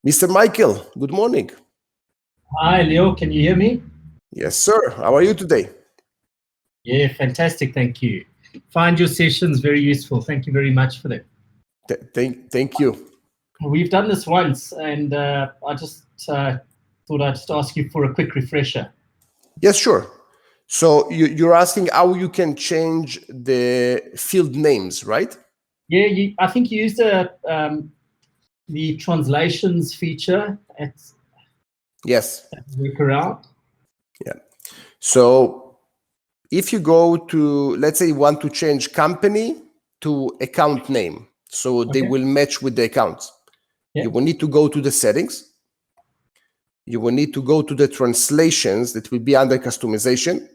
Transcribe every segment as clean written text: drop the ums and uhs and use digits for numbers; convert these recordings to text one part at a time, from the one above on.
Mr. Michael, good morning. Hi, Leo. Can you hear me? Yes, sir. How are you today? Yeah, fantastic. Thank you. Find your sessions very useful. Thank you very much for them. Thank you. We've done this once, and I just thought I'd just ask you for a quick refresher. Yes, sure. So you're asking how you can change the field names, right? Yeah, I think you used the translations feature at Yes. workaround. Yeah. So if you go to, let's say you want to change company to account name, so they Okay. will match with the accounts. Yeah. You will need to go to the settings. You will need to go to the translations that will be under customization.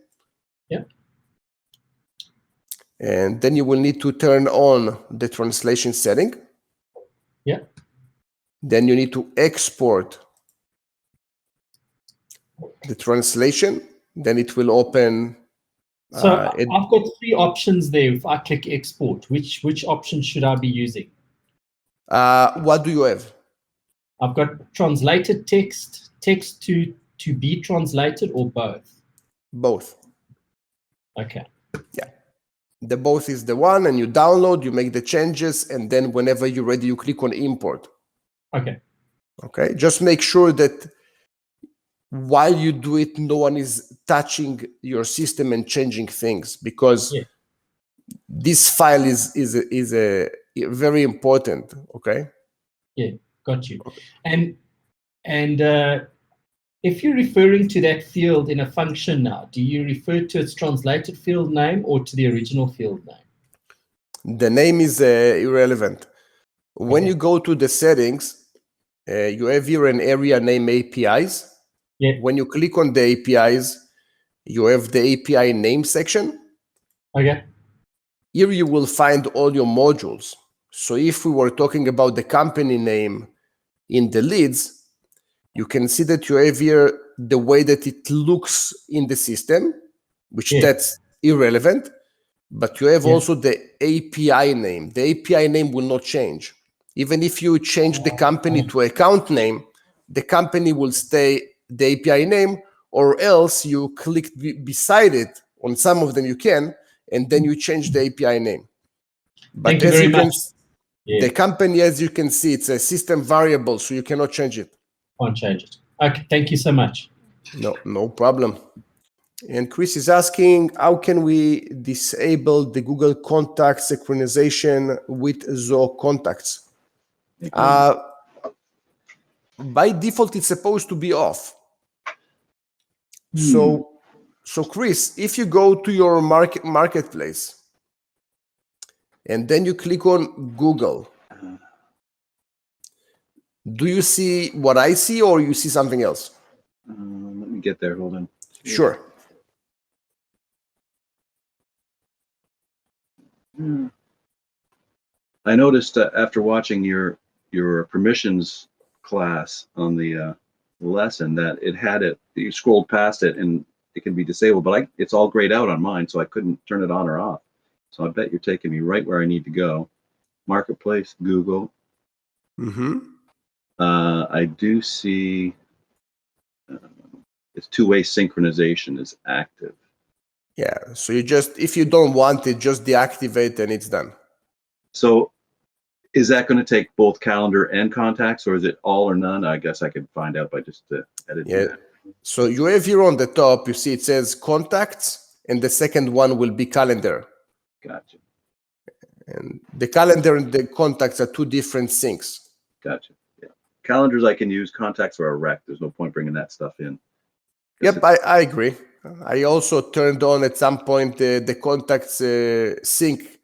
Yeah. And then you will need to turn on the translation setting. Yeah. Then you need to export the translation. Then it will open. So I've got three options there. If I click export, which option should I be using? What do you have? I've got translated text, text to be translated, or both. Both. Okay. Yeah. The both is the one, and you download, you make the changes, and then whenever you're ready, you click on import. Okay. Okay. Just make sure that while you do it, no one is touching your system and changing things, because this file is a very important. Okay. Yeah, got you. And if you're referring to that field in a function now, do you refer to its translated field name or to the original field name? The name is irrelevant. When you go to the settings, you have here an area name APIs. Yeah. When you click on the APIs, you have the API name section. Okay. Here you will find all your modules. So if we were talking about the company name in the leads, you can see that you have here the way that it looks in the system, which that's irrelevant. But you have also the API name. The API name will not change. Even if you change the company to account name, the company will stay the API name, or else you click beside it. On some of them you can, and then you change the API name. But Thank you very much. The company, as you can see, it's a system variable, so you cannot change it. Can't change it. Okay, thank you so much. No problem. And Chris is asking, how can we disable the Google Contacts synchronization with Zoho Contacts? By default, it's supposed to be off. So Chris, if you go to your marketplace and then you click on Google, do you see what I see, or you see something else? Let me get there. Hold on. Sure. I noticed after watching your permissions class on the lesson that it had it. You scrolled past it and it can be disabled, but it's all grayed out on mine, so I couldn't turn it on or off. So I bet you're taking me right where I need to go. Marketplace, Google. I do see it's two-way synchronization is active. Yeah, so you just, if you don't want it, just deactivate and it's done. So is that going to take both calendar and contacts, or is it all or none? I guess I could find out by just editing. Yeah. So you have here on the top, you see it says contacts, and the second one will be calendar. Gotcha. And the calendar and the contacts are two different syncs. Gotcha. Yeah. Calendars I can use, contacts are a wreck. There's no point bringing that stuff in. Yep, I agree. I also turned on at some point the contacts sync,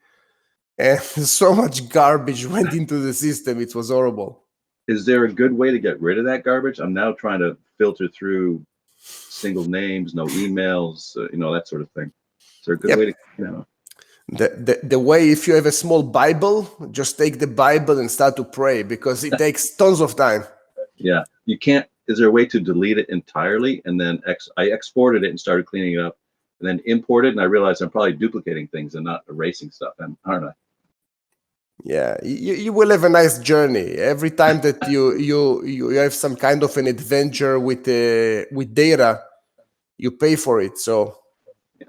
and so much garbage went into the system. It was horrible. Is there a good way to get rid of that garbage? I'm now trying to filter through single names, no emails, that sort of thing. Is there a good way to, The way, if you have a small Bible, just take the Bible and start to pray, because it takes tons of time. Yeah, you can't. Is there a way to delete it entirely? And then I exported it and started cleaning it up, and then imported, and I realized I'm probably duplicating things and not erasing stuff, aren't I? Yeah, you will have a nice journey every time that you have some kind of an adventure with data. You pay for it, so yeah,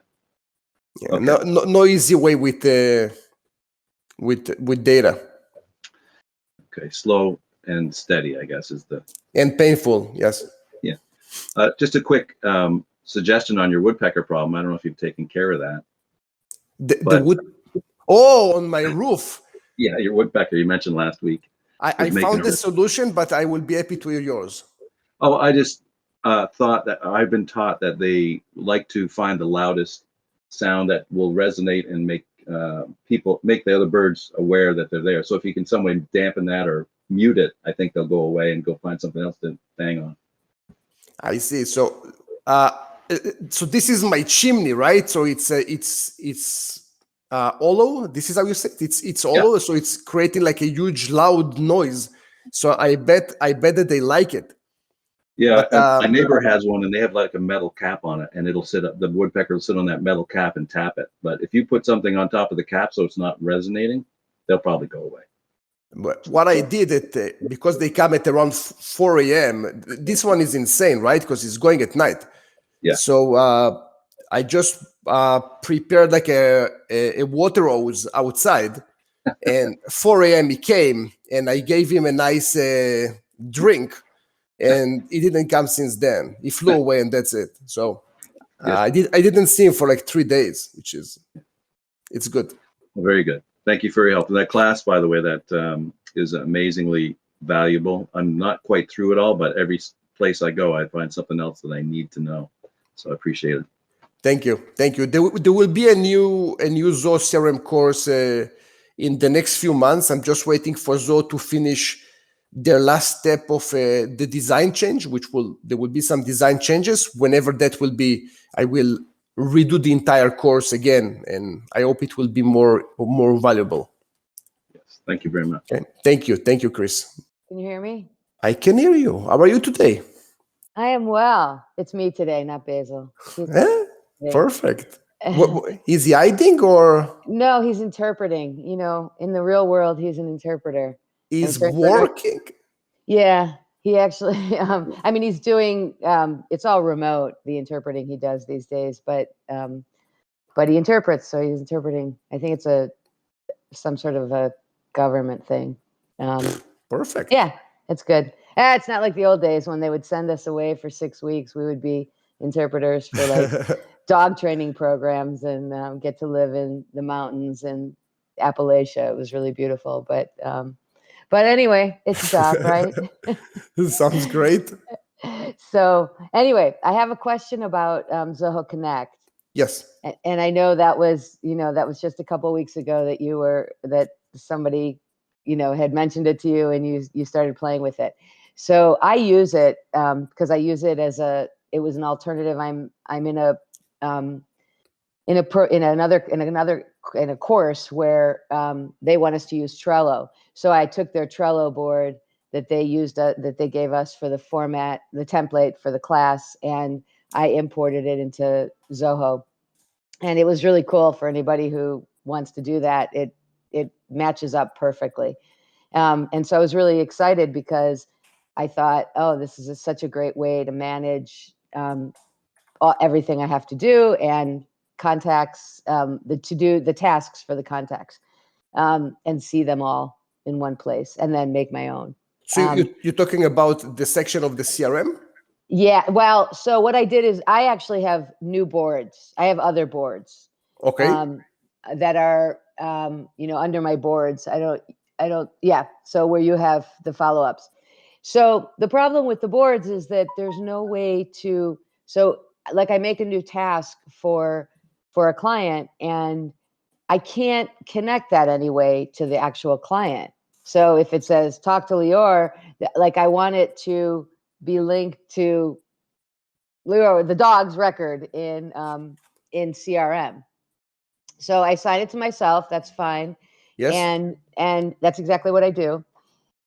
Okay. no easy way with data. Okay, slow and steady, I guess, is the And painful. Yes. yeah. Just a quick suggestion on your woodpecker problem. I don't know if you've taken care of that. The But- wood. Oh, on my roof. Yeah, your woodpecker you mentioned last week. I found the solution, but I will be happy to hear yours. Oh, I just thought that I've been taught that they like to find the loudest sound that will resonate and make the other birds aware that they're there. So if you can some way dampen that or mute it, I think they'll go away and go find something else to bang on. I see. So this is my chimney, right? So it's hollow. This is how you say it. It's hollow, so it's creating like a huge loud noise. So I bet that they like it. Yeah, But, my neighbor has one, and they have like a metal cap on it, and it'll sit up. The woodpecker will sit on that metal cap and tap it. But if you put something on top of the cap so it's not resonating, they'll probably go away. But what I did because they come at around 4 a.m. This one is insane, right? Because it's going at night. Yeah. So I just prepared like a water hose outside, and 4 a.m. he came, and I gave him a nice drink, and he didn't come since then. He flew away, and that's it. So I didn't see him for like 3 days, it's good. Very good. Thank you for your help. And that class, by the way, that is amazingly valuable. I'm not quite through it all, but every place I go, I find something else that I need to know. So I appreciate it. Thank you. There will be a new Zoho CRM course in the next few months. I'm just waiting for Zoho to finish their last step of the design change, there will be some design changes. Whenever that will be, I will redo the entire course again, and I hope it will be more valuable. Yes, thank you very much. Okay. Thank you, Chris. Can you hear me? I can hear you. How are you today? I am well. It's me today, not Basil. Perfect. Is he hiding or? No, he's interpreting. You know, in the real world, he's an interpreter. He's working. Yeah, he actually. I mean, he's doing. It's all remote. The interpreting he does these days, but he interprets. So he's interpreting. I think it's some sort of a government thing. Perfect. Yeah, it's good. It's not like the old days when they would send us away for 6 weeks. We would be interpreters for like dog training programs and get to live in the mountains in Appalachia. It was really beautiful. But anyway, it's a job, right? Sounds great. So anyway, I have a question about Zoho Connect. Yes. And I know that was just a couple of weeks ago that somebody, had mentioned it to you and you started playing with it. So I use it because I use it it was an alternative. I'm in a course where they want us to use Trello. So I took their Trello board that they used that they gave us for the format, the template for the class, and I imported it into Zoho. And it was really cool for anybody who wants to do that. It matches up perfectly. And so I was really excited because I thought, oh, this is such a great way to manage everything I have to do and contacts, the tasks for the contacts, and see them all in one place and then make my own. So you're talking about the section of the CRM? Yeah. Well, so what I did is I actually have new boards. I have other boards. Okay. That are, under my boards. Yeah. So where you have the follow-ups. So the problem with the boards is that there's no way like I make a new task for a client and I can't connect that anyway to the actual client. So if it says talk to Lior, like I want it to be linked to Lior, the dog's record in CRM. So I assign it to myself. That's fine. Yes. And that's exactly what I do.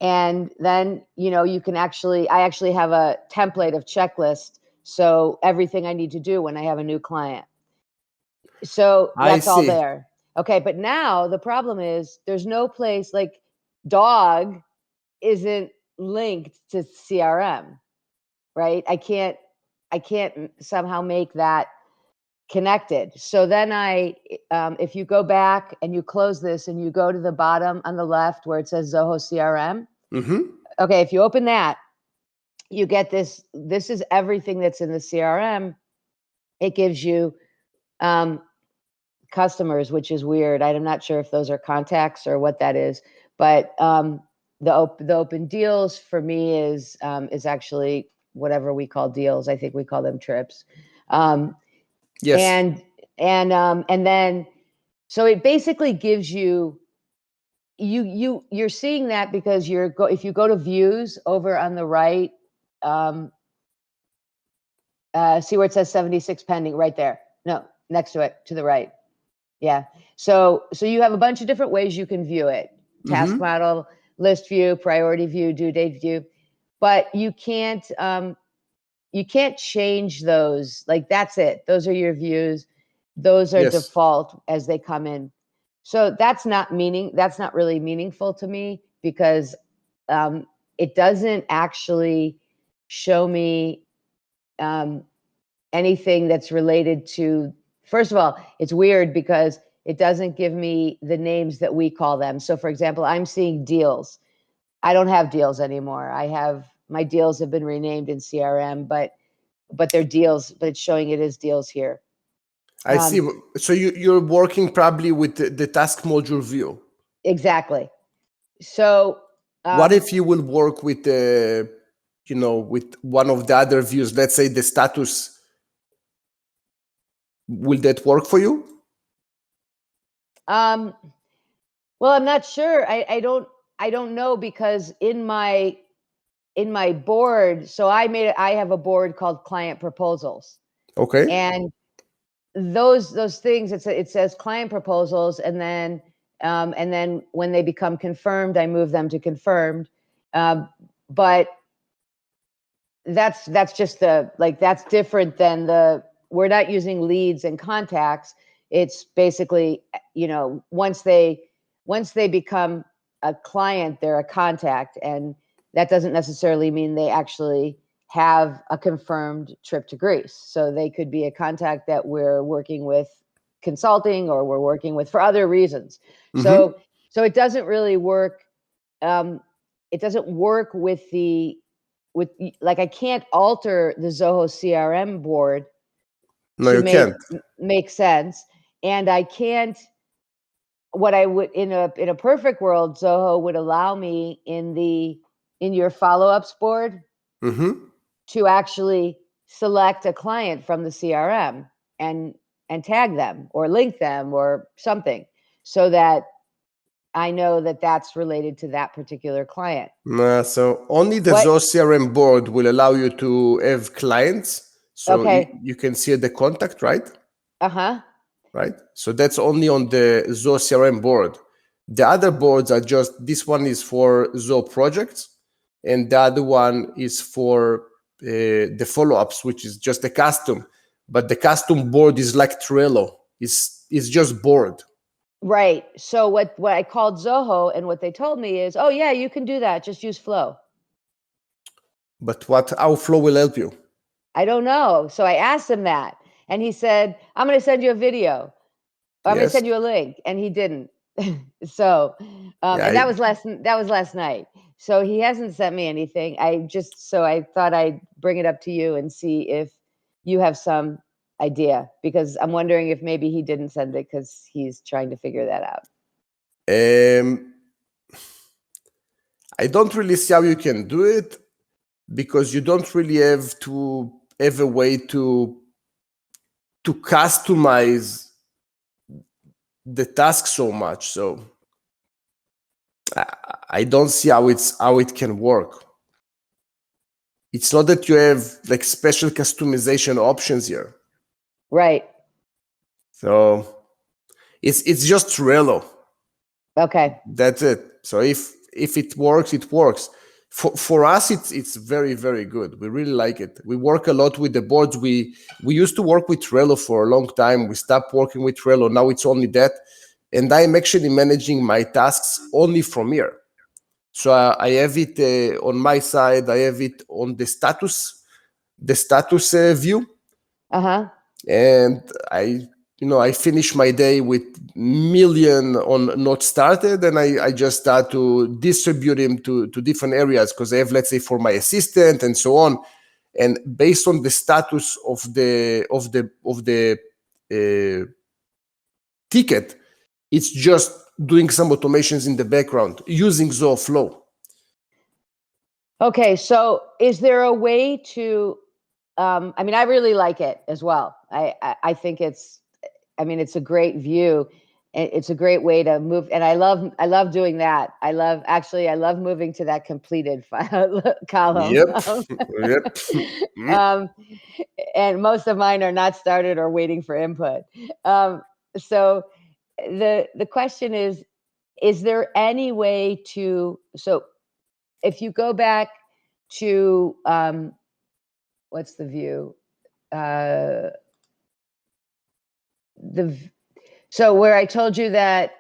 And then, you can I actually have a template of checklist. So everything I need to do when I have a new client. So that's all there. Okay, but now the problem is there's no place like dog isn't linked to CRM, right? I can't somehow make that connected. So then if you go back and you close this and you go to the bottom on the left where it says Zoho CRM, okay, if you open that, you get this. This is everything that's in the CRM. It gives you customers, which is weird. I'm not sure if those are contacts or what that is, but the open deals for me is actually whatever we call deals. I think we call them trips. Yes. And then so it basically gives you're seeing that because if you go to views over on the right, see where it says 76 pending right there. No, next to it, to the right. Yeah. So you have a bunch of different ways you can view it. Task model, list view, priority view, due date view, but you can't change those. Like that's it. Those are your views. Those are default as they come in. So that's not really meaningful to me because it doesn't actually show me anything that's related to. First of all, it's weird because it doesn't give me the names that we call them. So for example, I'm seeing deals. I don't have deals anymore. My deals have been renamed in CRM, but they're deals, but it's showing it as deals here. I see. So you're working probably with the task module view. Exactly. So what if you will work with with one of the other views? Let's say the status. Will that work for you? Well, I'm not sure. I don't know because in my board, so I have a board called client proposals. Okay. And those things, it says client proposals, and then when they become confirmed, I move them to confirmed. But that's just that's different than we're not using leads and contacts. It's basically, once they become a client, they're a contact, and that doesn't necessarily mean they actually have a confirmed trip to Greece. So they could be a contact that we're working with consulting or we're working with for other reasons. So it doesn't really work. It doesn't work with I can't alter the Zoho CRM board to make sense. And I can't, what I would, in a perfect world, Zoho would allow me in your follow-ups board to actually select a client from the CRM and tag them or link them or something so that I know that that's related to that particular client. So only the Zoho CRM board will allow you to have clients. So you can see the contact, right? Right. So that's only on the Zoho CRM board. The other boards are this one is for Zoho projects, and the other one is for the follow-ups, which is just a custom. But the custom board is like Trello. It's just board. Right. So what I called Zoho, and what they told me is, oh yeah, you can do that. Just use Flow. But how Flow will help you? I don't know. So I asked him that, and he said, I'm going to send you a video. I'm going to send you a link, and he didn't. So, and that was last night. So he hasn't sent me anything. So I thought I'd bring it up to you and see if you have some idea, because I'm wondering if maybe he didn't send it because he's trying to figure that out. I don't really see how you can do it, because you don't really have to have a way to customize the task so much. So I don't see how it can work. It's not that you have like special customization options here. Right. So it's just Trello. Okay. That's it. So if it works, it works. For us, it's very, very good. We really like it. We work a lot with the boards. We used to work with Trello for a long time. We stopped working with Trello. Now it's only that. and I'm actually managing my tasks only from here. So I have it on my side. I have it on the status view, and I finish my day with million on not started, and I just start to distribute him to different areas, because I have, let's say, for my assistant and so on, and based on the status of the ticket, it's just doing some automations in the background using Zoho. Okay, so is there a way to? I mean, I really like it as well. I think it's a great view. It's a great way to move, and I love doing that. I love moving to that completed file column. Yep. And most of mine are not started or waiting for input. So the question is there any way to? So if you go back to what's the view? So where I told you that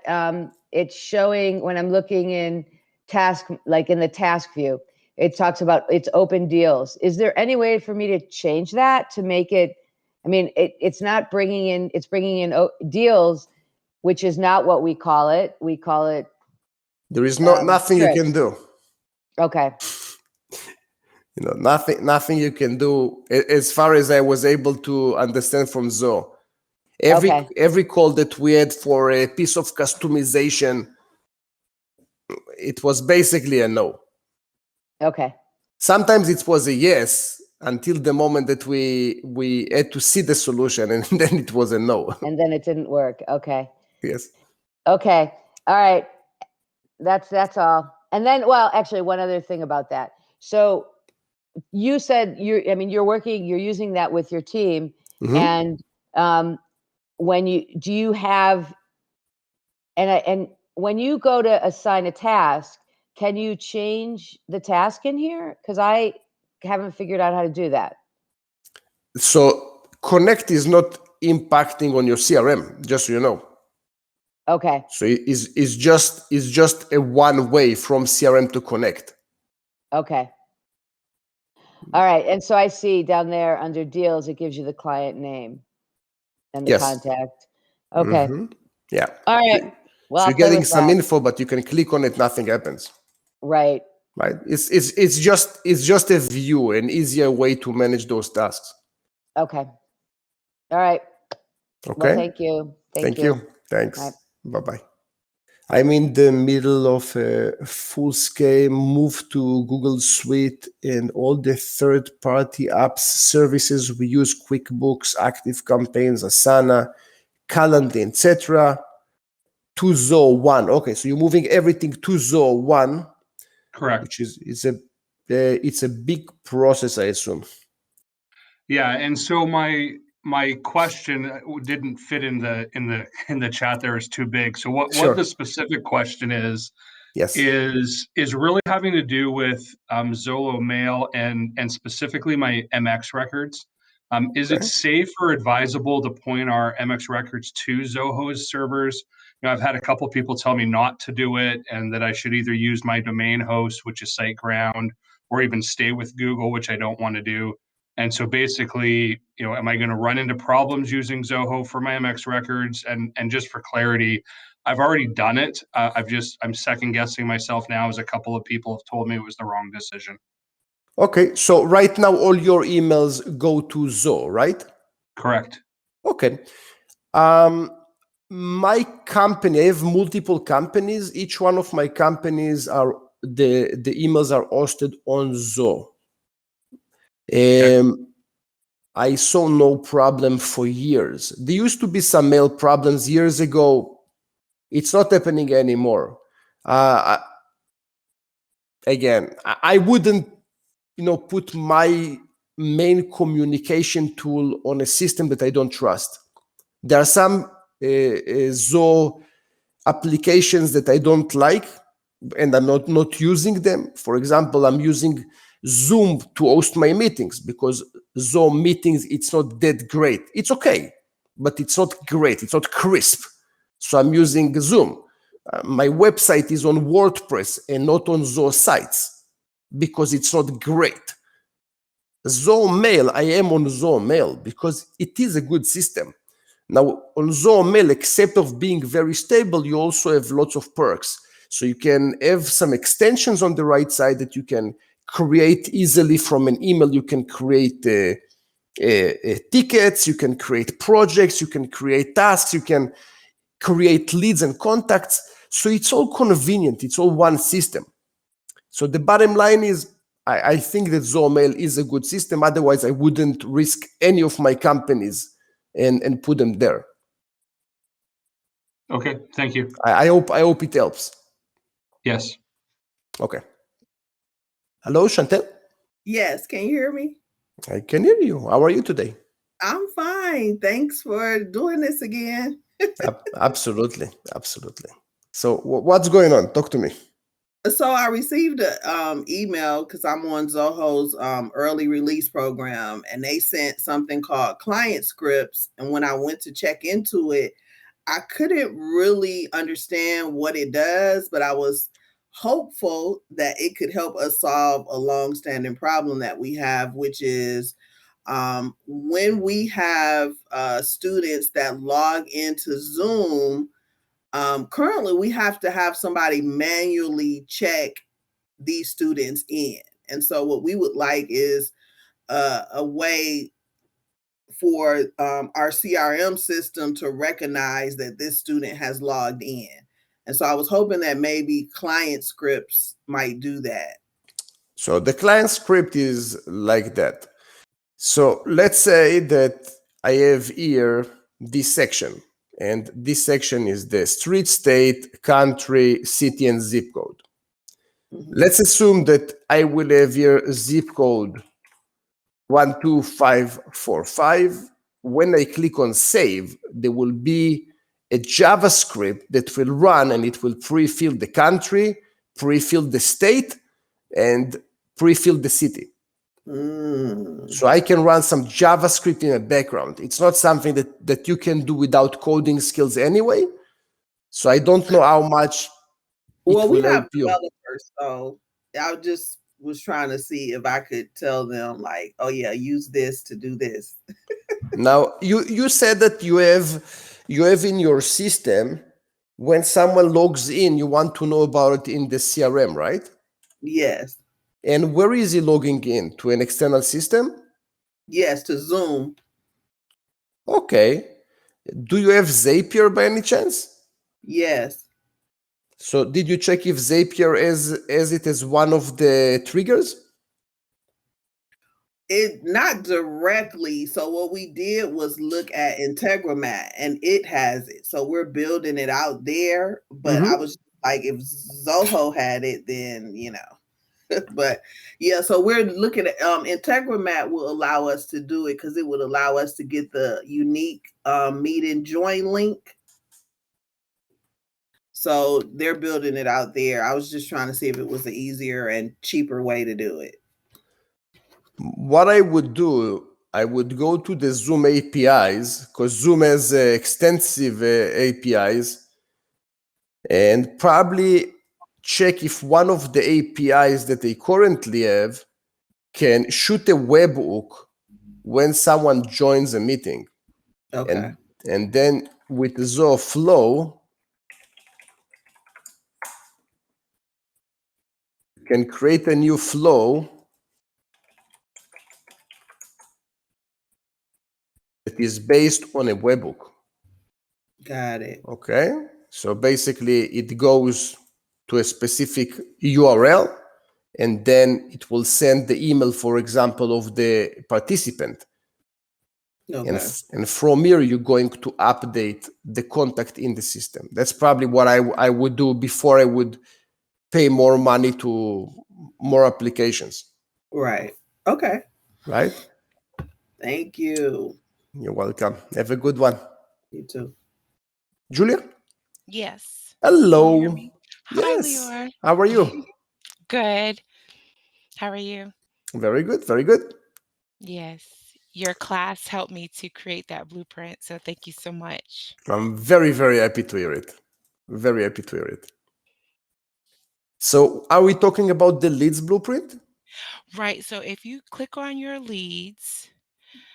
it's showing when I'm looking in task, like in the task view, it talks about it's open deals. Is there any way for me to change that to make it? I mean, it's not bringing in. It's bringing in deals, which is not what we call it. We call it. There is nothing you can do. Okay. Nothing you can do as far as I was able to understand from Zoho. Every call that we had for a piece of customization, it was basically a no. Okay. Sometimes it was a yes until the moment that we had to see the solution, and then it was a no. And then it didn't work. Okay. Yes. Okay. All right. That's all. And then, well, actually, one other thing about that. So you said you're using that with your team, and when you go to assign a task, can you change the task in here? Because I haven't figured out how to do that. So Connect is not impacting on your CRM, just so you know. Okay. So it's just a one way from CRM to Connect. Okay. All right. And so I see down there under deals, it gives you the client name and the contact. Okay. Yeah. All right. Well, so you're getting some info, but you can click on it, nothing happens. Right. Right. It's just a view, an easier way to manage those tasks. Okay. All right. Okay. Well, thank you. Thank you. Thanks. Right. Bye-bye. I'm in the middle of a full-scale move to Google Suite and all the third-party apps, services we use, QuickBooks, ActiveCampaign, Asana, Calendly, etc. to Zoho One. Okay, so you're moving everything to Zoho One. Correct. Which is it's a big process, I assume. Yeah, and so my question didn't fit in the chat there. Is too big. So what the specific question is? Yes. Is really having to do with Zoho Mail and specifically my MX records. Is it safe or advisable to point our MX records to Zoho's servers? I've had a couple people tell me not to do it, and that I should either use my domain host, which is SiteGround, or even stay with Google, which I don't want to do. And so basically, am I going to run into problems using Zoho for my MX records? And just for clarity, I've already done it. I'm second guessing myself now, as a couple of people have told me it was the wrong decision. Okay, so right now all your emails go to Zoho, right? Correct. Okay. My company, I have multiple companies. Each one of my companies are the emails are hosted on Zoho. I saw no problem for years. There used to be some mail problems years ago. It's not happening anymore. Again, I wouldn't, put my main communication tool on a system that I don't trust. There are some Zoho applications that I don't like, and I'm not using them. For example, I'm using Zoom to host my meetings because Zoho meetings, it's not that great. It's okay, but it's not great. It's not crisp. So I'm using Zoom. My website is on WordPress and not on those sites because it's not great. ZoMail, I am on ZoMail because it is a good system. Now, on ZoMail, except of being very stable, you also have lots of perks. So you can have some extensions on the right side that you can create easily from an email. You can create tickets, you can create projects, you can create tasks, you can create leads and contacts. So it's all convenient. It's all one system. So the bottom line is, I think that ZoMail is a good system. Otherwise, I wouldn't risk any of my companies and put them there. Okay, thank you. I hope it helps. Yes. Okay. Hello, Chantel. Yes, can you hear me? I can hear you. How are you today? I'm fine. Thanks for doing this again. Absolutely. So what's going on? Talk to me. So I received an email because I'm on Zoho's early release program, and they sent something called client scripts. And when I went to check into it, I couldn't really understand what it does, but I was hopeful that it could help us solve a long-standing problem that we have, which is when we have students that log into Zoom. Currently, we have to have somebody manually check these students in. And so what we would like is a way for our CRM system to recognize that this student has logged in. And so I was hoping that maybe client scripts might do that. So the client script is like that. So let's say that I have here this section. And this section is the street, state, country, city, and zip code. Mhm. Let's assume that I will have here a zip code 12545. When I click on save, there will be a JavaScript that will run and it will pre-fill the country, pre-fill the state, and pre-fill the city. So I can run some JavaScript in the background. It's not something that you can do without coding skills anyway. So I don't know how much. Well, we have help you. developers, so I just was trying to see if I could tell them, like, oh yeah, use this to do this. Now you said that you have in your system, when someone logs in, you want to know about it in the CRM, right? Yes. And where is he logging in? To an external system? Yes, to Zoom. Okay. Do you have Zapier by any chance? Yes. So did you check if Zapier has it as one of the triggers? It not directly. So what we did was look at Integromat, and it has it. So we're building it out there. But I was like, if Zoho had it, then But yeah, so we're looking at Integromat will allow us to do it because it would allow us to get the unique meet and join link. So they're building it out there. I was just trying to see if it was an easier and cheaper way to do it. What I would do, I would go to the Zoom APIs, because Zoom has extensive APIs, and probably check if one of the APIs that they currently have can shoot a webhook when someone joins a meeting. Okay. And then with Zoho Flow, you can create a new flow that is based on a webhook. Got it. Okay. So basically it goes to a specific URL, and then it will send the email, for example, of the participant. Okay. And from here, you're going to update the contact in the system. That's probably what I would do before I would pay more money to more applications. Right. Okay. Right? Thank you. You're welcome. Have a good one. You too. Julia? Yes. Hello. Can you hear me? Hi, Yes. Lior. How are you? Good. How are you? Very good. Very good. Yes. Your class helped me to create that blueprint, so thank you so much. I'm very, very happy to hear it. Very happy to hear it. So are we talking about the leads blueprint? Right, so if you click on your leads,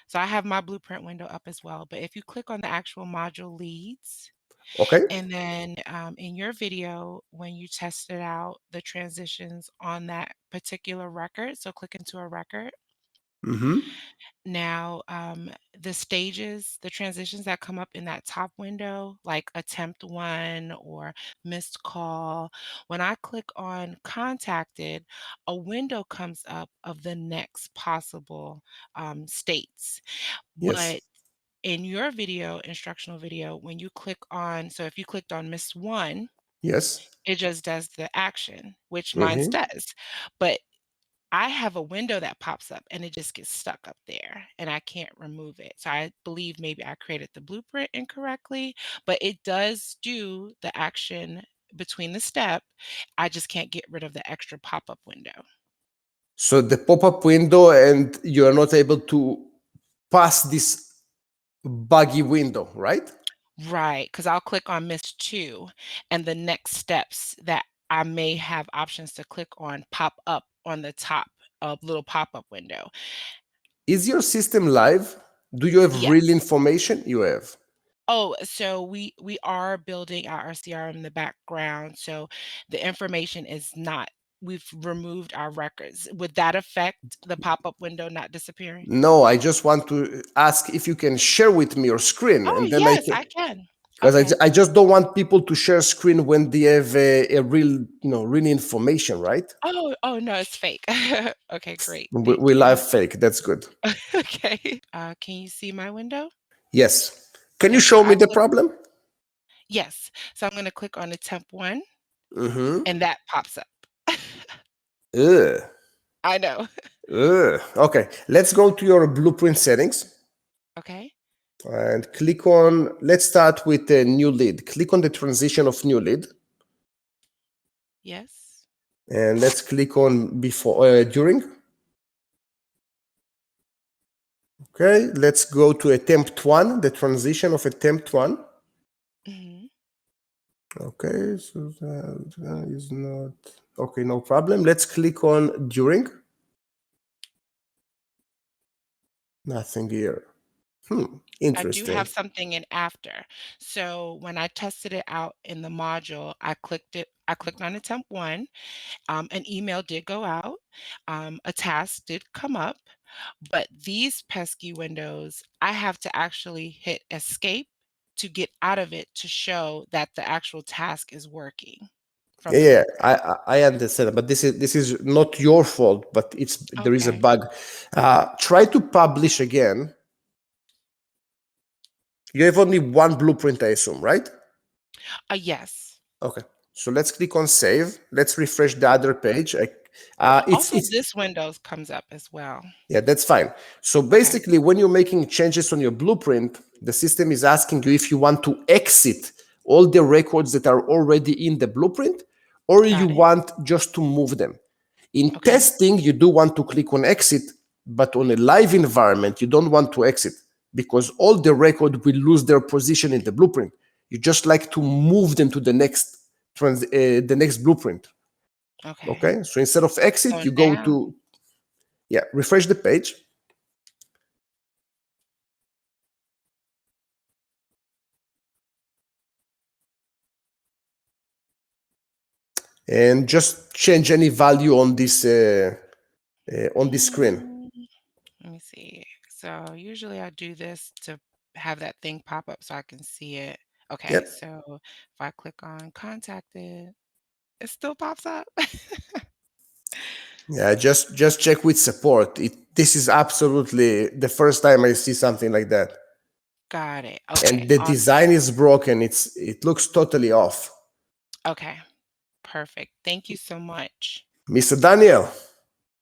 so I have my blueprint window up as well, but if you click on the actual module leads, Okay. and then in your video, when you tested out the transitions on that particular record, so click into a record. Mm-hmm. Now, the stages, the transitions that come up in that top window, like attempt one or missed call, when I click on contacted, a window comes up of the next possible states. Yes. But in your video, instructional video, when you click on, so if you clicked on missed one, Yes. it just does the action, which mine Mm-hmm. does. But I have a window that pops up and it just gets stuck up there and I can't remove it. So I believe maybe I created the blueprint incorrectly, but it does do the action between the step. I just can't get rid of the extra pop-up window. So the pop-up window, and you're not able to pass this buggy window, right? Right, because I'll click on miss two and the next steps that I may have options to click on pop up on the top little pop-up window. Is your system live? Do you have Yes. real information? You have. Oh, so we are building out our CRM in the background, so the information is not, we've removed our records. Would that affect the pop-up window not disappearing? No, I just want to ask if you can share with me your screen, Oh, and then I yes, can. I can. Because Okay. I just don't want people to share screen when they have a real, real information, right? Oh, no, it's fake. Okay, great. We, Thank we you. live fake. That's good. Okay. Can you see my window? Yes. Can you Okay, so show me I the click, problem? yes. So I'm gonna click on attempt one Mm-hmm. and that pops up. Ugh. I know. Ugh. Okay. Let's go to your blueprint settings Okay. and click on. Let's start with a new lead. Click on the transition of new lead, Yes. and let's click on before during. Okay. Let's go to attempt one. The transition of attempt one. Hmm. Okay, so that is not okay, no problem. Let's click on during. Nothing here. I do Interesting. have something in after. So when I tested it out in the module, I clicked on attempt one. An email did go out. A task did come up, but these pesky windows, I have to actually hit escape to get out of it to show that the actual task is working from the Yeah, blueprint. I understand, but this is not your fault, but there is a Okay. bug. Try to publish again. You have only one blueprint, I assume, right? Yes. Okay, so let's click on save. Let's refresh the other page. Also, this window comes up as well. Yeah, that's fine. So basically, when you're making changes on your blueprint, the system is asking you if you want to exit all the records that are already in the blueprint, or you Got it. want just to move them. In Okay. testing, you do want to click on exit, but on a live environment, you don't want to exit because all the record will lose their position in the blueprint. You just like to move them to the next blueprint. Okay. Okay, so instead of exit, So you go now, to refresh the page. And just change any value on this screen. Let me see. So usually I do this to have that thing pop up so I can see it. Okay, Yep. so if I click on contacted, it still pops up. Yeah, just check with support. This is absolutely the first time I see something like that. Got it. Okay, And the awesome. design is broken. It looks totally off. Okay, perfect. Thank you so much. Mr. Daniel,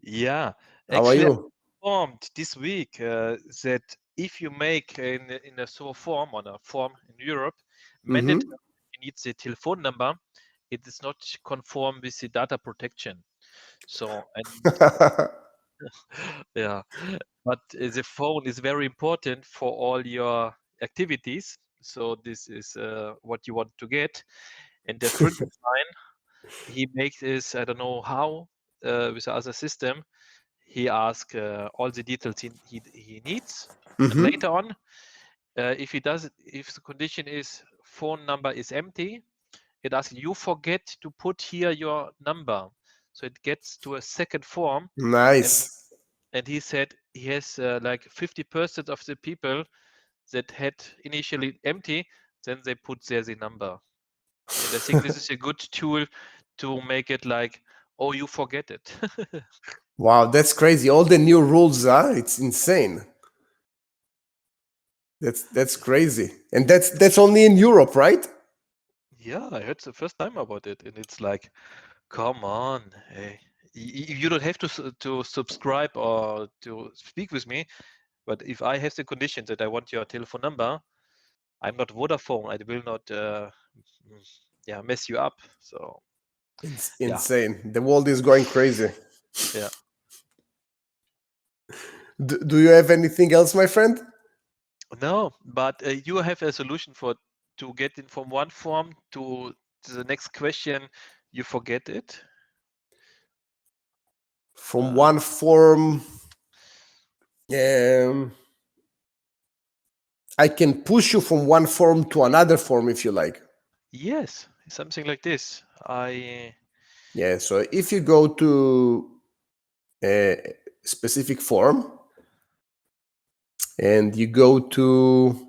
Yeah, how are actually, I you? informed this week that if you make in a SOA form on a form in Europe, mandatory you need the telephone number. It is not conform with the data protection. So, and Yeah, but the phone is very important for all your activities. So this is what you want to get. And the Frankenstein, he makes this, I don't know how, with the other system. He asks all the details he needs. And Mhm. later on, if the condition is phone number is empty, it asks you forget to put here your number. So it gets to a second form. Nice. And he said he has like 50% of the people that had initially empty, then they put there the number. And I think this is a good tool to make it like, oh, you forget it. Wow, that's crazy. All the new rules, it's insane. That's crazy. And that's only in Europe, right? Yeah, I heard the first time about it, and it's like, come on, hey, you don't have to subscribe or to speak with me, but if I have the condition that I want your telephone number, I'm not Vodafone. I will not, mess you up. So It's yeah, insane. The world is going crazy. yeah. Do you have anything else, my friend? No, but you have a solution to get in from one form to the next question. You forget it. From one form, I can push you from one form to another form if you like. Yes, something like this. Yeah, so if you go to a specific form and you go to,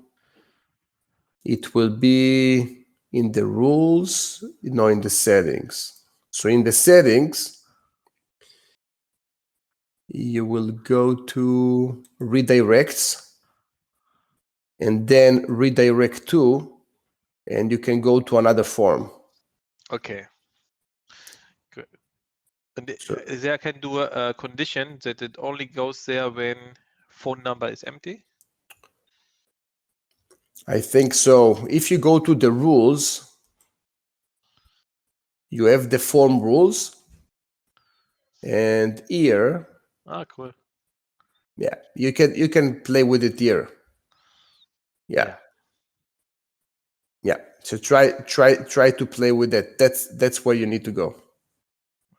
it will be in the rules, no, in the settings. So in the settings, you will go to redirects and then redirect to, and you can go to another form. Okay. Good. And So there I can do a condition that it only goes there when phone number is empty. I think so. If you go to the rules, you have the form rules, and here, Cool. yeah, you can play with it here. Yeah. So try to play with it. That's where you need to go.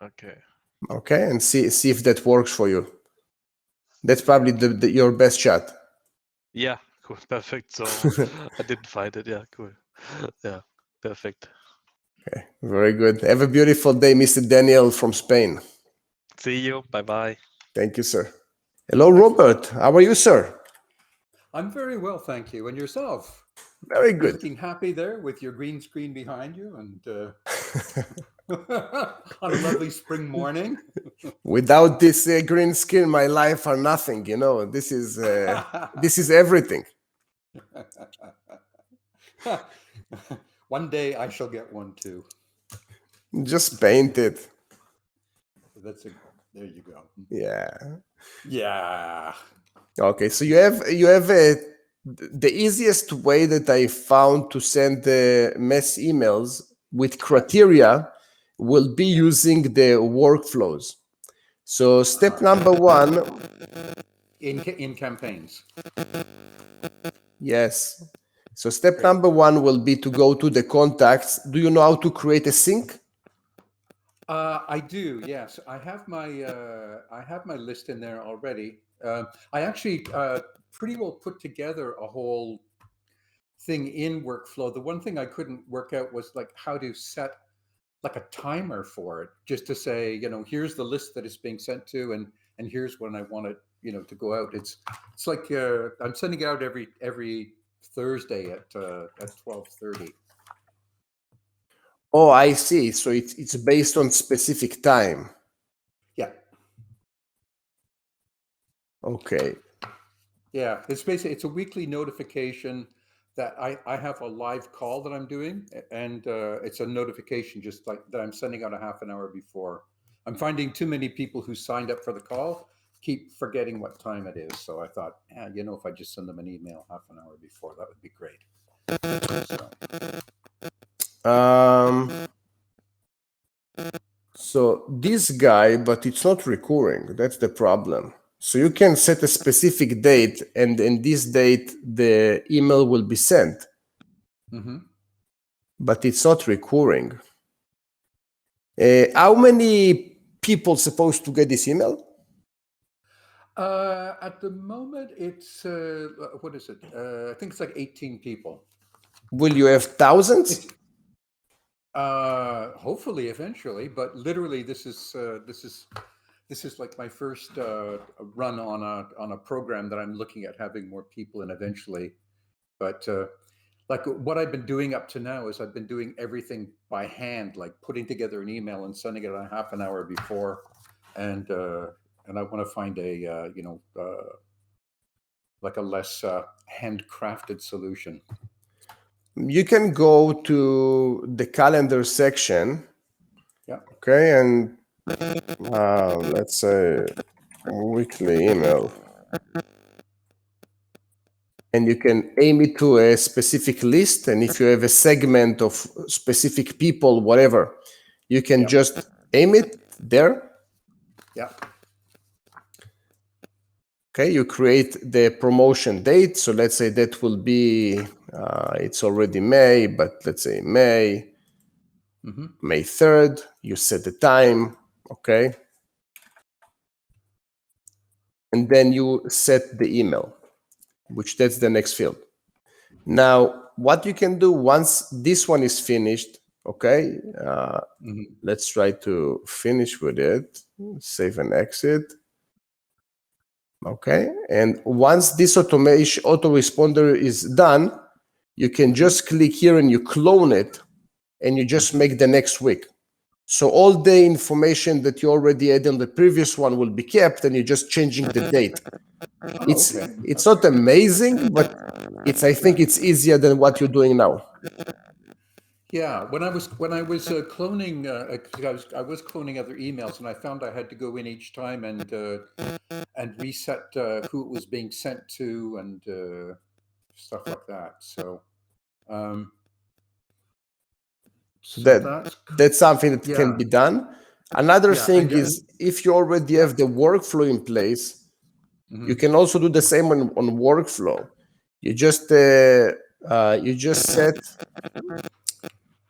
Okay. Okay, and see if that works for you. That's probably your best shot. Yeah, cool. Perfect. So I didn't find it. Yeah, cool. Yeah, perfect. Okay, very good. Have a beautiful day, Mr. Daniel from Spain. See you. Bye-bye. Thank you, sir. Hello, Robert. How are you, sir? I'm very well, thank you. And yourself? Very You're good. looking happy there with your green screen behind you and on a lovely spring morning. Without this green screen, my life are nothing. You know, this is everything. One day I shall get one too. Just paint it. There you go. Yeah. Yeah. Okay, so you have the easiest way that I found to send the mass emails with criteria will be using the workflows. So step number one. In campaigns. Yes. So step number one will be to go to the contacts. Do you know how to create a sync? I do. Yes, I have my list in there already. I actually pretty well put together a whole thing in workflow. The one thing I couldn't work out was like how to set like a timer for it, just to say, here's the list that it's being sent to, and here's when I want it, to go out. It's like I'm sending it out every Thursday at 12:30. Oh, I see. So it's based on specific time. Yeah. Okay. Yeah, it's a weekly notification that I have a live call that I'm doing, and it's a notification just like that I'm sending out a half an hour before. I'm finding too many people who signed up for the call keep forgetting what time it is. So I thought, if I just send them an email half an hour before, that would be great. So this guy, but it's not recurring. That's the problem. So you can set a specific date, and in this date, the email will be sent. Mm-hmm. But it's not recurring. How many people supposed to get this email? At the moment, it's what is it? I think it's like 18 people. Will you have thousands? Hopefully, eventually, but literally, this is like my first run on a program that I'm looking at having more people in eventually. But like what I've been doing up to now is I've been doing everything by hand, like putting together an email and sending it a half an hour before, and I want to find a like a less handcrafted solution. You can go to the calendar section. Yeah. Okay, and let's say weekly email. And you can aim it to a specific list. And if you have a segment of specific people, whatever, you can just aim it there. Yeah. Okay, you create the promotion date. So let's say that will be, it's already May, but let's say May, May 3rd. You set the time, okay? And then you set the email, which that's the next field. Now, what you can do once this one is finished, okay? Let's try to finish with it. Save and exit. Okay, and once this autoresponder is done, you can just click here and you clone it, and you just make the next week. So all the information that you already had on the previous one will be kept, and you're just changing the date. It's not amazing, but I think it's easier than what you're doing now. Yeah, when I was cloning, I was cloning other emails, and I found I had to go in each time and reset who it was being sent to and stuff like that. So, that's something that can be done. Another thing is if you already have the workflow in place, you can also do the same on workflow. You just set.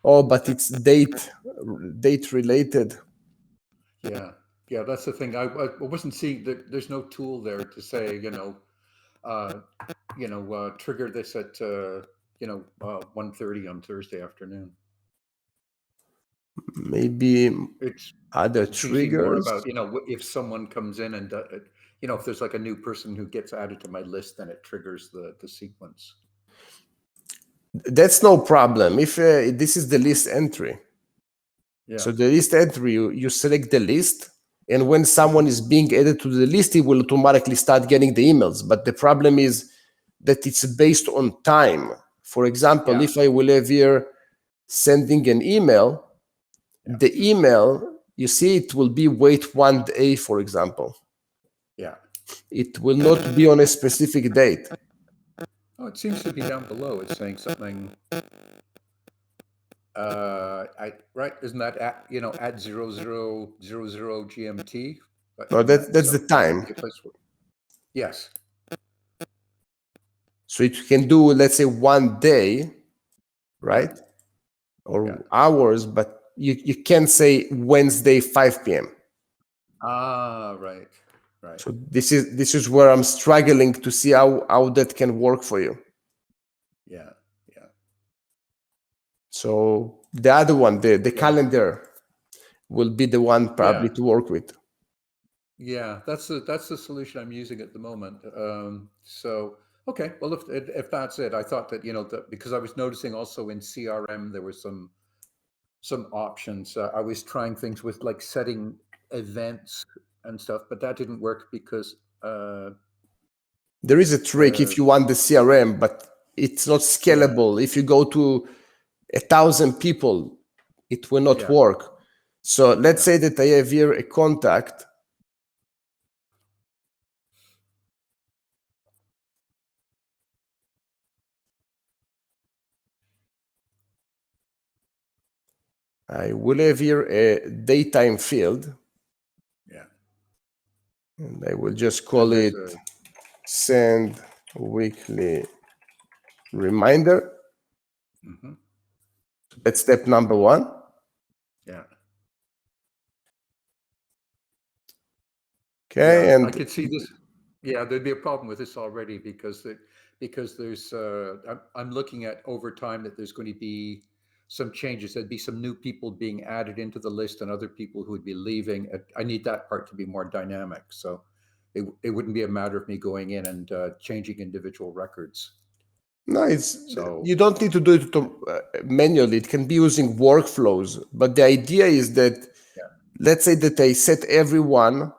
Oh, but it's date related. Yeah, that's the thing. I wasn't seeing that. There's no tool there to say, trigger this at 1:30 on Thursday afternoon. Maybe it's other triggers. More about if someone comes in and if there's like a new person who gets added to my list, then it triggers the sequence. That's no problem if this is the list entry. Yeah. So the list entry, you select the list, and when someone is being added to the list, it will automatically start getting the emails. But the problem is that it's based on time. For example, if I will have here sending an email, the email, you see, it will be wait 1 day, for example. Yeah. It will not be on a specific date. Oh, it seems to be down below. It's saying something. Right? Isn't that at 0000 GMT? No, that's the time. Yes. So it can do, let's say, 1 day, right? Or hours, but you can't say Wednesday 5 p.m. Ah, right. So this is where I'm struggling to see how that can work for you. Yeah. So the other one, the calendar, will be the one probably to work with. Yeah, that's the solution I'm using at the moment. So okay, well if that's it, I thought that because I was noticing also in CRM there were some options. I was trying things with like setting events and stuff, but that didn't work because there is a trick if you want the CRM, but it's not scalable. If you go to 1,000 people, it will not work. So let's say that I have here a contact. I will have here a datetime field. Yeah. And I will just call And it there's send weekly reminder. Mhm. That's step number 1. Yeah. Okay, Yeah, and I could see this. Yeah, there'd be a problem with this already because there's I'm looking at over time that there's going to be some changes. There'd be some new people being added into the list and other people who would be leaving. I need that part to be more dynamic. So it wouldn't be a matter of me going in and changing individual records. no, it's So you don't need to do it manually. It can be using workflows. But the idea is that, let's say that I set everyone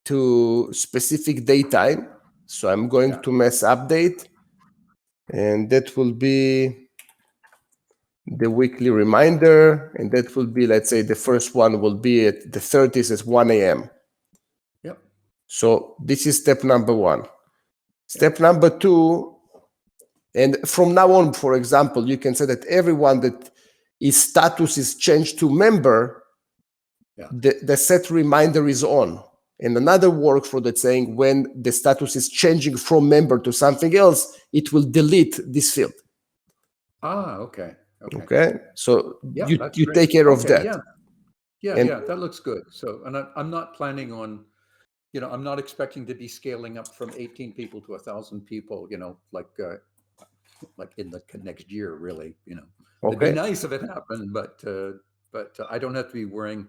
to specific daytime. So I'm going to mass update, and that will be the weekly reminder, and that will be, let's say, the first one will be at the 30th at 1 a.m. Yep. So this is step number 1. Step number 2, and from now on, for example, you can say that everyone that his status is changed to member, the set reminder is on. And another workflow that's saying when the status is changing from member to something else, it will delete this field. Ah, okay. Okay, so Yeah, you that's you great. take care of Okay, that. Yeah, And- yeah, that looks good. So, and I'm not planning on, I'm not expecting to be scaling up from 18 people to 1,000 people, like in the next year, really. It'd be Okay. nice if it happened, but I don't have to be worrying.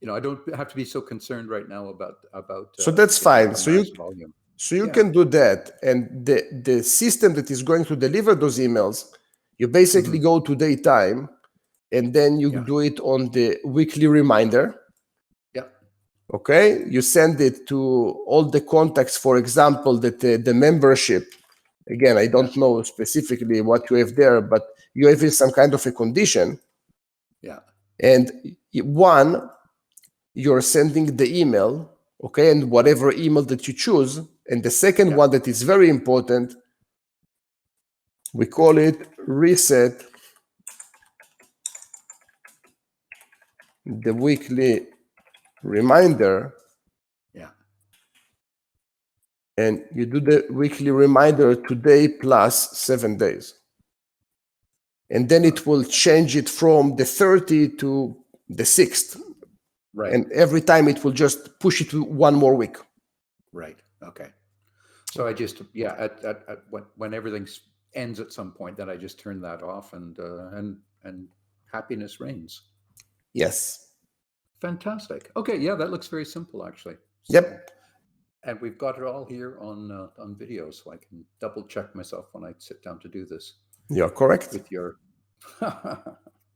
I don't have to be so concerned right now about. So that's fine. a So you mass volume. you can do that, and the system that is going to deliver those emails, you basically go to daytime, and then you do it on the weekly reminder. Yeah. Okay, you send it to all the contacts, for example, that the membership. Again, I don't know specifically what you have there, but you have some kind of a condition. Yeah. And one, you're sending the email, okay, and whatever email that you choose. And the second one that is very important, we call it reset the weekly reminder. Yeah. And you do the weekly reminder today plus 7 days. And then it will change it from the 30 to the 6th. Right. And every time it will just push it to 1 more week. Right. Okay. So I just at when everything ends at some point, then I just turn that off and happiness reigns. Yes. Fantastic. Okay. Yeah, that looks very simple, actually. Yep. And we've got it all here on video, so I can double check myself when I sit down to do this. You're correct. With your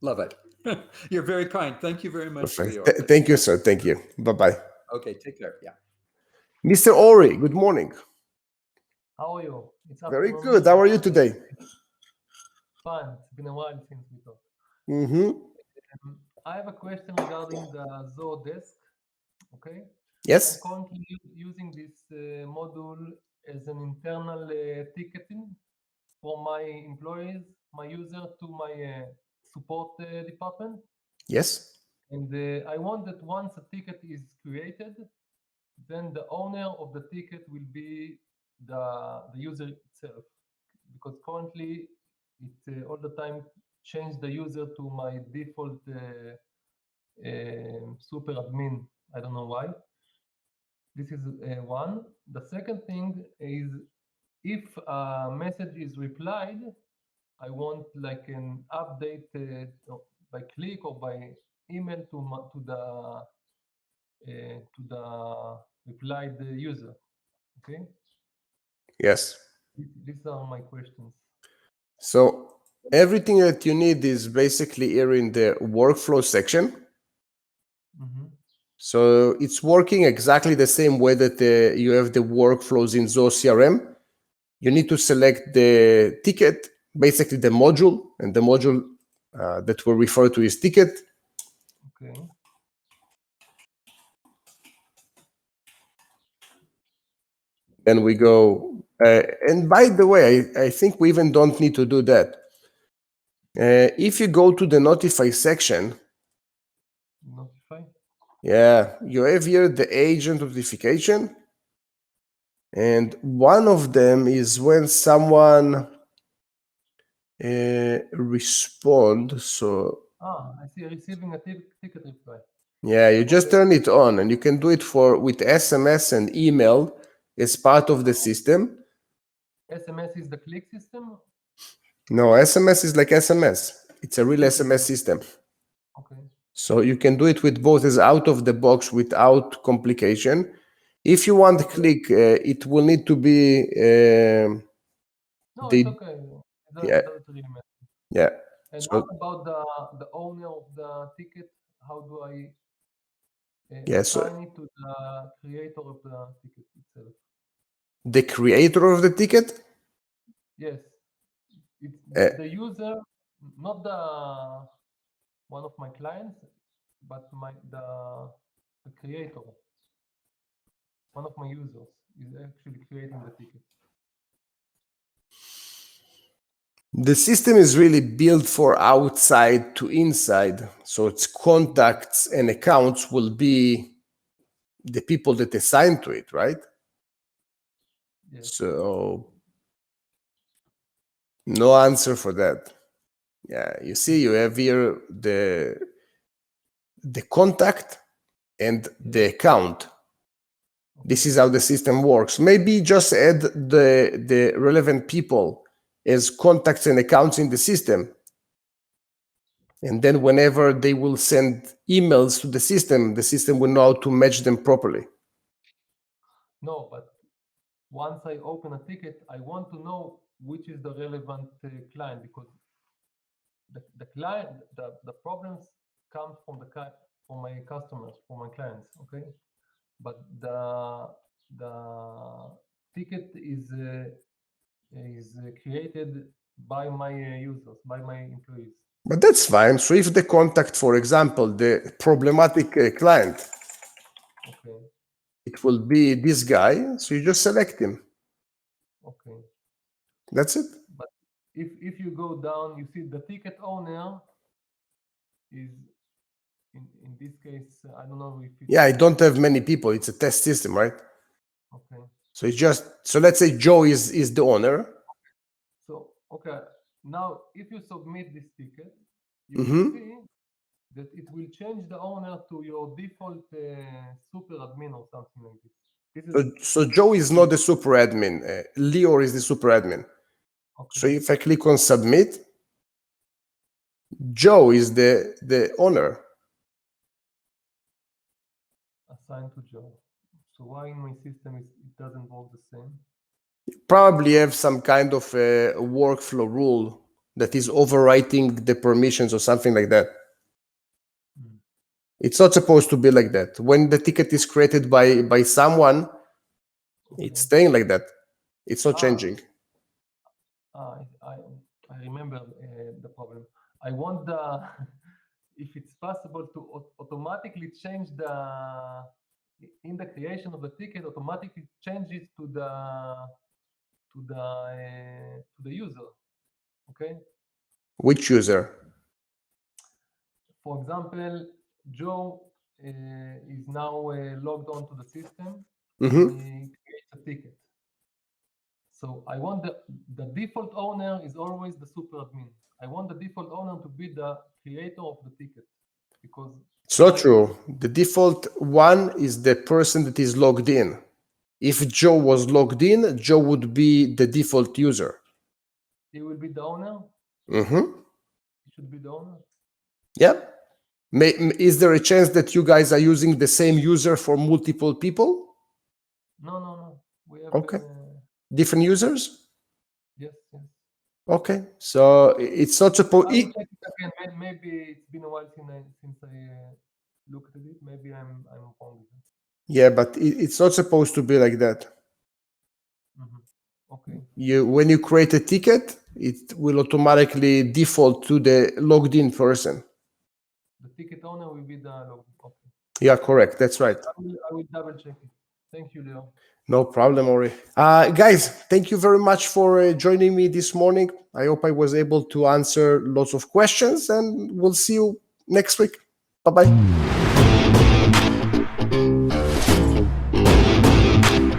love it. You're very kind. Thank you very much. Perfect. Thank you, sir. Thank you. Bye-bye. Okay, take care. Yeah. Mr. Ori, good morning. How are you? It's very good. How are you today? Fine. It's been a while since we talked. Mm-hmm. I have a question regarding the Zodesk. Okay. Yes. I'm currently using this module as an internal ticketing for my employees, my user, to my support department. Yes. And I want that once a ticket is created, then the owner of the ticket will be the user itself, because currently it all the time change the user to my default super admin. I don't know why. This is one. The second thing is, if a message is replied, I want like an update by click or by email to the replied user. Okay. Yes. These are my questions. So everything that you need is basically here in the workflow section. Mm-hmm. So it's working exactly the same way that you have the workflows in Zoho CRM. You need to select the ticket, basically the module, and the module that we refer to is ticket. Okay. Then we go, and by the way, I think we even don't need to do that. If you go to the notify section, Notify. yeah, you have here the agent notification. And one of them is when someone respond. So I see. Receiving a ticket reply. yeah, you just turn it on, and you can do it with SMS and email as part of the system. SMS is the click system. No, SMS is like SMS. It's a real SMS system. Okay. So you can do it with both as out of the box without complication. If you want click, it will need to be. No, the- it's okay. Yeah. Doesn't really matter. Yeah. And So- what about the owner of the ticket? How do I Yeah, so- assign it to the creator of the ticket itself? The creator of the ticket? Yes. It's Uh, the user, not the one of my clients, but the creator. One of my users is actually creating the ticket. The system is really built for outside to inside. So its contacts and accounts will be the people that assign to it, right? Yes. So no answer for that. Yeah, you see, you have here the contact and the account. This is how the system works. Maybe just add the relevant people as contacts and accounts in the system. And then whenever they will send emails to the system will know how to match them properly. No, but once I open a ticket, I want to know which is the relevant client, because the client, the problems come from my customers, from my clients, okay? But the ticket is created by my users, by my employees. But that's fine. So if the contact, for example, the problematic client, Okay. it will be this guy. So you just select him. Okay. That's it. But if you go down, you see the ticket owner is in this case, I don't know if it's, Yeah, I don't have many people. It's a test system, right? okay. So it's just, so let's say Joe is the owner. So okay, now if you submit this ticket, you Mhm. will see that it will change the owner to your default super admin or something like this. So Joe is not the super admin. Lior is the super admin. Okay. So if I click on submit, Joe is the owner. Assigned to Joe. So why in my system it doesn't work the same? Probably have some kind of a workflow rule that is overwriting the permissions or something like that. Hmm. It's not supposed to be like that. When the ticket is created by someone, it's staying like that. It's not changing. I remember the problem. I want the if it's possible to automatically change in the creation of the ticket, automatically change it to the user. Okay. Which user? For example, Joe is now logged onto the system. Mhm. And he creates a ticket. So I want the default owner is always the super admin. I want the default owner to be the creator of the ticket, because It's not true. The default one is the person that is logged in. If Joe was logged in, Joe would be the default user. he will be the owner. Mm-hmm. He should be the owner. Yeah. Is there a chance that you guys are using the same user for multiple people? No. We have Okay. Different users? Yes. Okay. So it's not supposed. I will check it again. Maybe it's been a while since I looked at it. Maybe I'm wrong. Yeah, but it's not supposed to be like that. Okay. When you create a ticket, it will automatically default to the logged in person. The ticket owner will be the login. Okay. Yeah, correct. That's right. I will double check it. Thank you, Leo. No problem, Ori. Guys, thank you very much for joining me this morning. I hope I was able to answer lots of questions, and we'll see you next week. Bye-bye.